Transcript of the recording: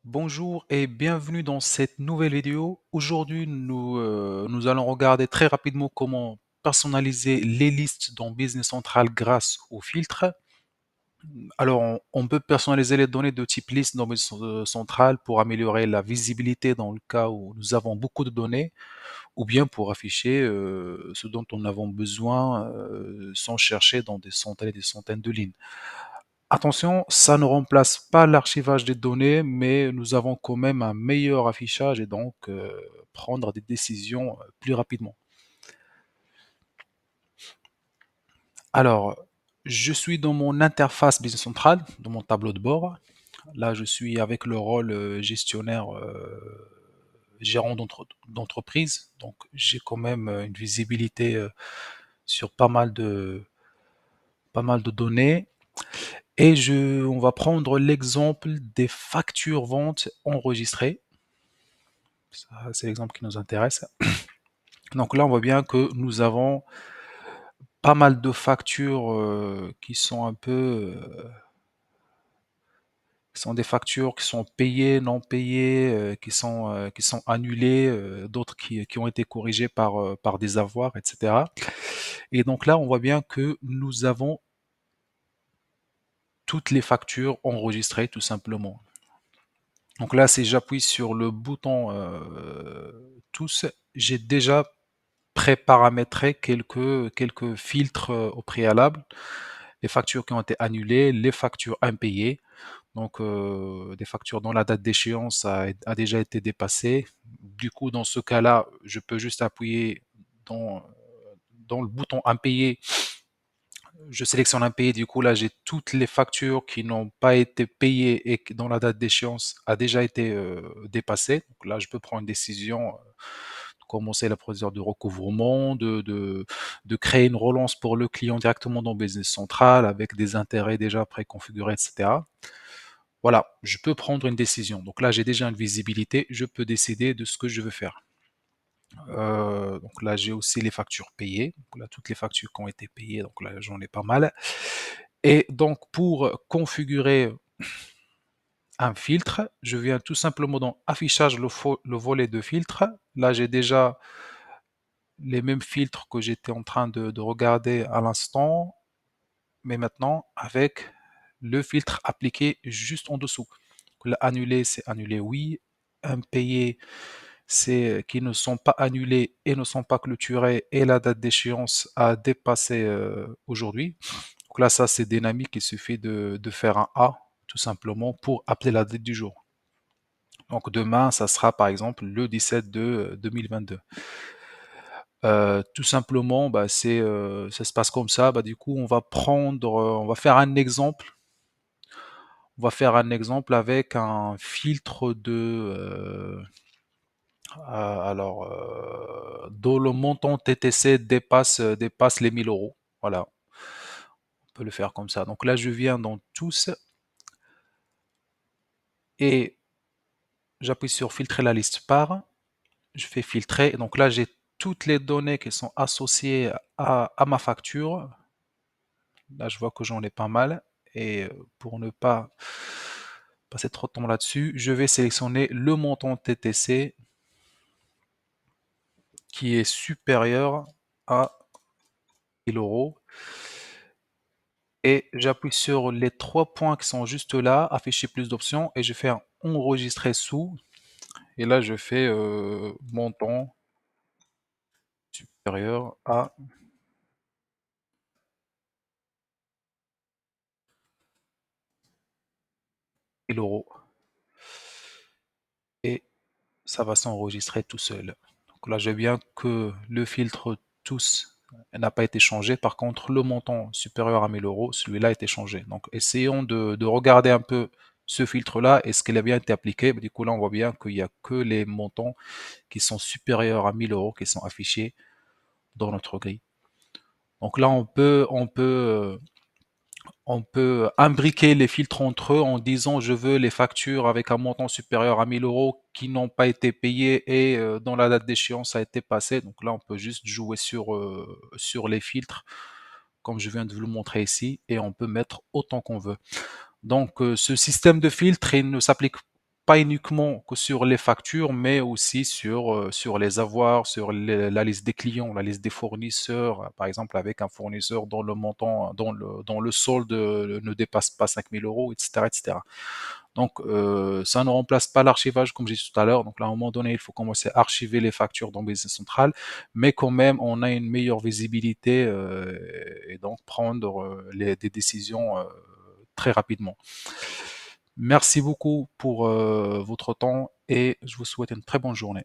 Bonjour et bienvenue dans cette nouvelle vidéo. Aujourd'hui, nous allons regarder très rapidement comment personnaliser les listes dans Business Central grâce aux filtres. Alors, on peut personnaliser les données de type liste dans Business Central pour améliorer la visibilité dans le cas où nous avons beaucoup de données ou bien pour afficher ce dont on avons besoin sans chercher dans des centaines et des centaines de lignes. Attention, ça ne remplace pas l'archivage des données, mais nous avons quand même un meilleur affichage et donc prendre des décisions plus rapidement. Alors, je suis dans mon interface Business Central, dans mon tableau de bord. Là, je suis avec le rôle gestionnaire, gérant d'entreprise. Donc, j'ai quand même une visibilité sur pas mal de données. Et on va prendre l'exemple des factures ventes enregistrées. Ça, c'est l'exemple qui nous intéresse. Donc là, on voit bien que nous avons pas mal de factures qui sont un peu, qui sont des factures qui sont payées, non payées, qui sont annulées, d'autres qui ont été corrigées par des avoirs, etc. Et donc là, on voit bien que nous avons toutes les factures enregistrées tout simplement. Donc là, si j'appuie sur le bouton tous, j'ai déjà pré-paramétrer quelques filtres au préalable, les factures qui ont été annulées, les factures impayées, donc des factures dont la date d'échéance a déjà été dépassée. Du coup, dans ce cas-là, je peux juste appuyer dans, dans le bouton impayé, je sélectionne impayé, du coup là j'ai toutes les factures qui n'ont pas été payées et dont la date d'échéance a déjà été dépassée. Donc là je peux prendre une décision commencer la procédure de recouvrement, de créer une relance pour le client directement dans Business Central avec des intérêts déjà préconfigurés, etc. Voilà, je peux prendre une décision. Donc là, j'ai déjà une visibilité, je peux décider de ce que je veux faire. Donc là, j'ai aussi les factures payées. Donc là, toutes les factures qui ont été payées, donc là, j'en ai pas mal. Et donc, pour configurer un filtre, je viens tout simplement dans Affichage, le volet de filtre. Là, j'ai déjà les mêmes filtres que j'étais en train de regarder à l'instant, mais maintenant avec le filtre appliqué juste en dessous. Annuler, c'est annuler oui. Impayé, c'est qui ne sont pas annulés et ne sont pas clôturés et la date d'échéance a dépassé aujourd'hui. Donc là, ça c'est dynamique, il suffit de faire un A tout simplement pour appeler la date du jour. Donc demain, ça sera par exemple le 17 de 2022. Tout simplement, bah, ça se passe comme ça. Bah, du coup, on va faire un exemple. On va faire un exemple avec un filtre dont le montant TTC dépasse les 1000 euros. Voilà, on peut le faire comme ça. Donc là, je viens dans tous et j'appuie sur filtrer la liste par. Je fais filtrer. Et donc là, j'ai toutes les données qui sont associées à ma facture. Là, je vois que j'en ai pas mal. Et pour ne pas passer trop de temps là-dessus, je vais sélectionner le montant TTC qui est supérieur à 1000 euros. Et j'appuie sur les trois points qui sont juste là, afficher plus d'options, et je fais un enregistrer sous. Et là, je fais montant supérieur à 1000 euros. Et ça va s'enregistrer tout seul. Donc là, je vois bien que le filtre tous n'a pas été changé. Par contre, le montant supérieur à 1000 euros, celui-là a été changé. Donc, essayons de regarder un peu ce filtre-là. Est-ce qu'il a bien été appliqué? Du coup, là, on voit bien qu'il n'y a que les montants qui sont supérieurs à 1000 euros qui sont affichés dans notre grille. Donc là, on peut imbriquer les filtres entre eux en disant je veux les factures avec un montant supérieur à 1000 euros qui n'ont pas été payées et dont la date d'échéance a été passée. Donc là, on peut juste jouer sur les filtres, comme je viens de vous le montrer ici, et on peut mettre autant qu'on veut. Donc ce système de filtre, il ne s'applique pas uniquement que sur les factures, mais aussi sur les avoirs, sur la liste des clients, la liste des fournisseurs, par exemple avec un fournisseur dont le montant, dont le solde ne dépasse pas 5 000 euros, etc., etc. Donc, ça ne remplace pas l'archivage, comme j'ai dit tout à l'heure. Donc là, à un moment donné, il faut commencer à archiver les factures dans Business Central, mais quand même, on a une meilleure visibilité et donc prendre des décisions très rapidement. Merci beaucoup pour votre temps et je vous souhaite une très bonne journée.